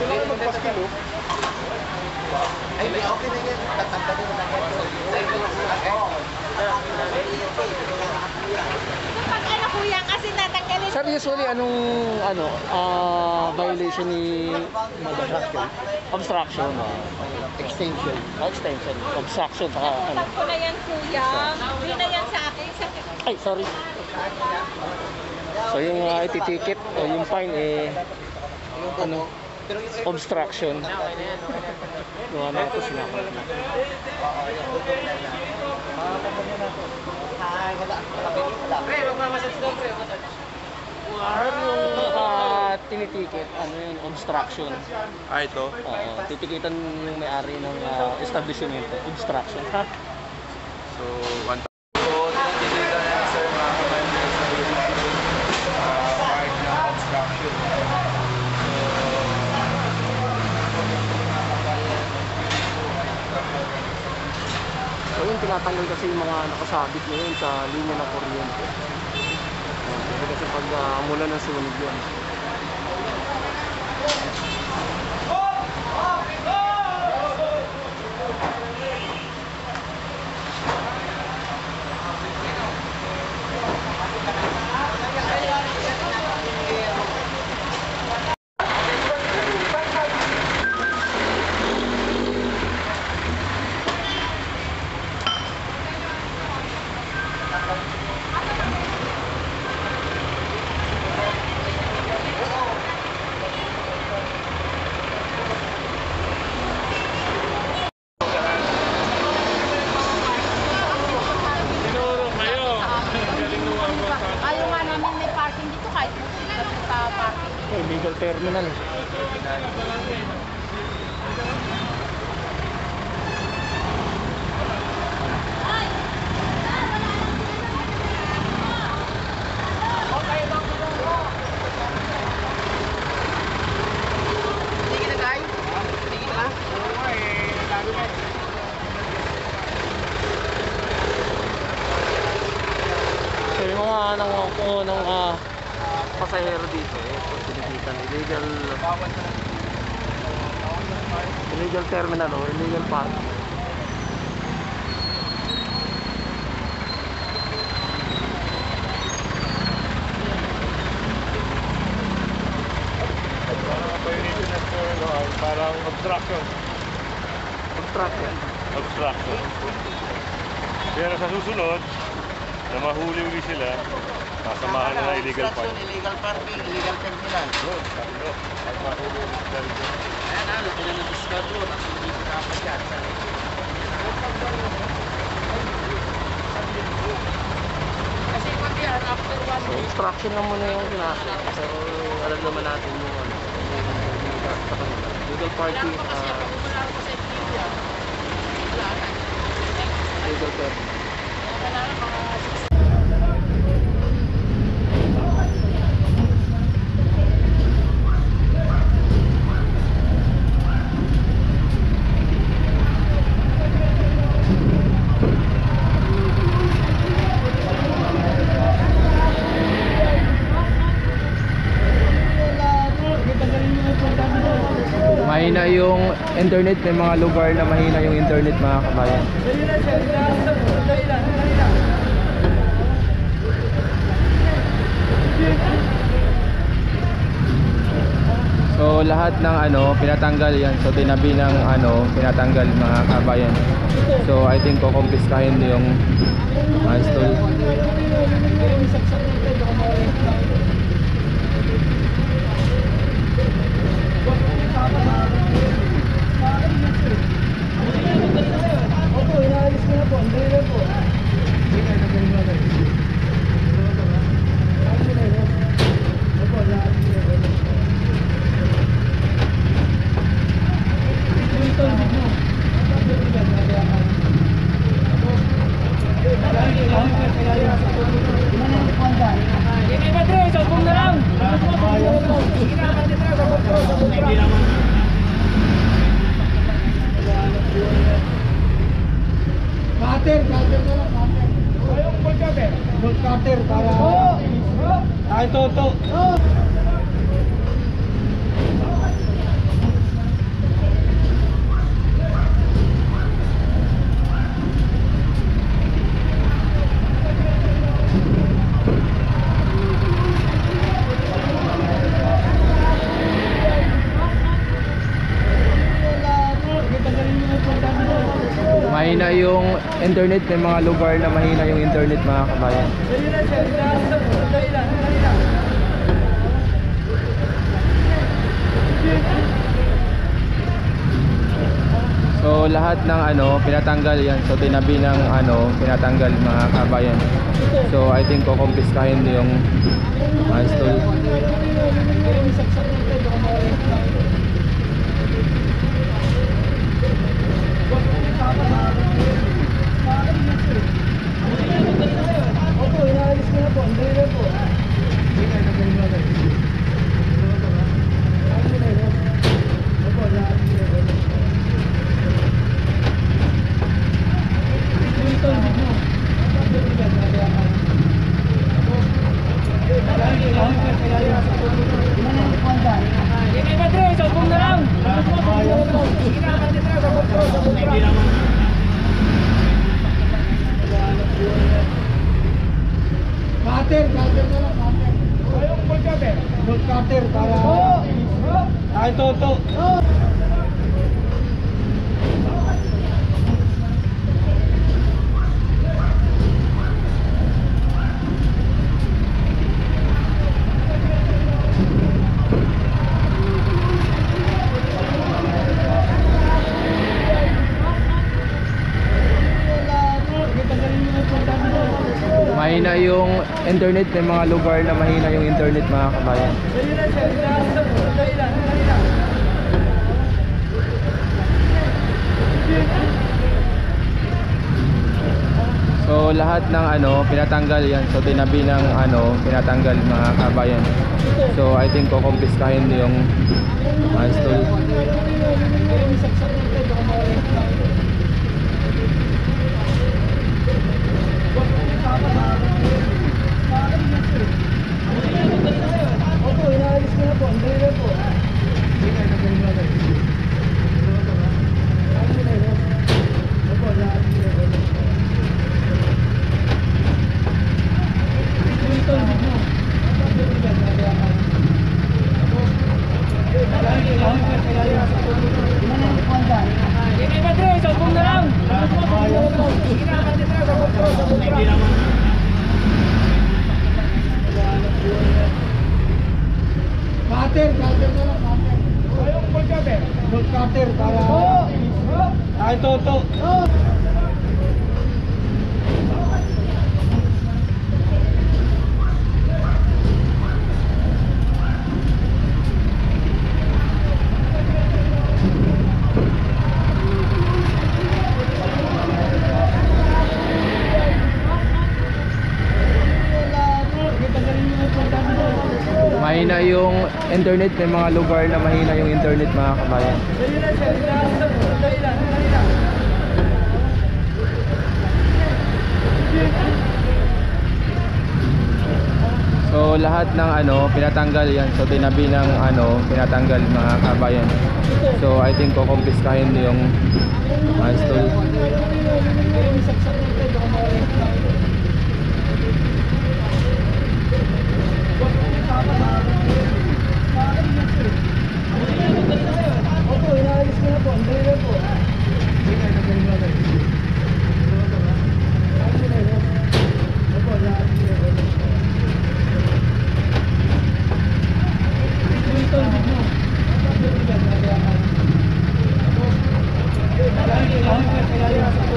Kailangan magpaskilo. Ay, may okay na yan. Tatanggalin mo na yan. Pag ano kuya, kasi natanggalin. Sir, usually anong violation ni obstruction? Extension. Extension, obstruction, saka ano? Pag ko na yan kuya, hindi na yan sa akin. Ay, sorry. So yung ititikit o yung fine ano? Obstruction. Yung ano ito sinakot na. Pre, magmamassage daw, pre. Yung tinitikit, ano yun, obstruction. Ah, ito? Oo, titikitan yung may-ari ng establishment, obstruction. Ha? So, 1,000. So, dito na sir, mga commander sa part ng obstruction. So yun, tinatanggal kasi yung mga nakasabit ngayon sa linya ng kuryente. Kasi pag mula ng sunog yun. Ayaw nga namin may parking dito kahit hindi pa parking. Illegal terminal. Sige na, guys. Sige na. So yung mga unang pasahero dito, tinikitan illegal terminal o illegal parking. Parang obstruction. Obstruction. Obstruction. Pero sa susunod, na mahuli ulit sila, kasamahan na illegal Obstruction, parking. illegal parking, illegal terminal. Doon, tatlo. Pag mahuli ulit sila dito. Ayan na, laki na ng schedule. Tapos hindi ko dapat yan. Kasi pag yan, after 1 So week, obstruction na muna yung kinaso. So alam naman natin yung illegal parking, illegal terminal. Mahina yung internet, may mga lugar na mahina yung internet mga kabayan. So lahat ng pinatanggal yan. So tinabi ng pinatanggal mga kabayan. So I think kukumpiskahin yung stall. Cutter para ito. internet, may mga lugar na mahina yung internet mga kabayan. So lahat ng ano pinatanggal yan. So tinabi ng ano pinatanggal mga kabayan. So I think kukumpiskahin yung stall. Cutter na lang, cutter. Ayong full cutter. Full cutter para... Ay, toto. Mahina yung internet, may mga lugar na mahina yung internet mga kabayan. So lahat ng ano pinatanggal yan. So tinabi ng ano pinatanggal mga kabayan. So I think kukumpiskahin yung stall. Cutter na lang, cutter. Ayong full cutter. Full cutter para... Ay, toto. Mahina yung internet, may mga lugar na mahina yung internet mga kabayan. So lahat ng ano pinatanggal yan. So tinabi ng ano pinatanggal mga kabayan. So I think kukumpiskahin yung stall. Ay,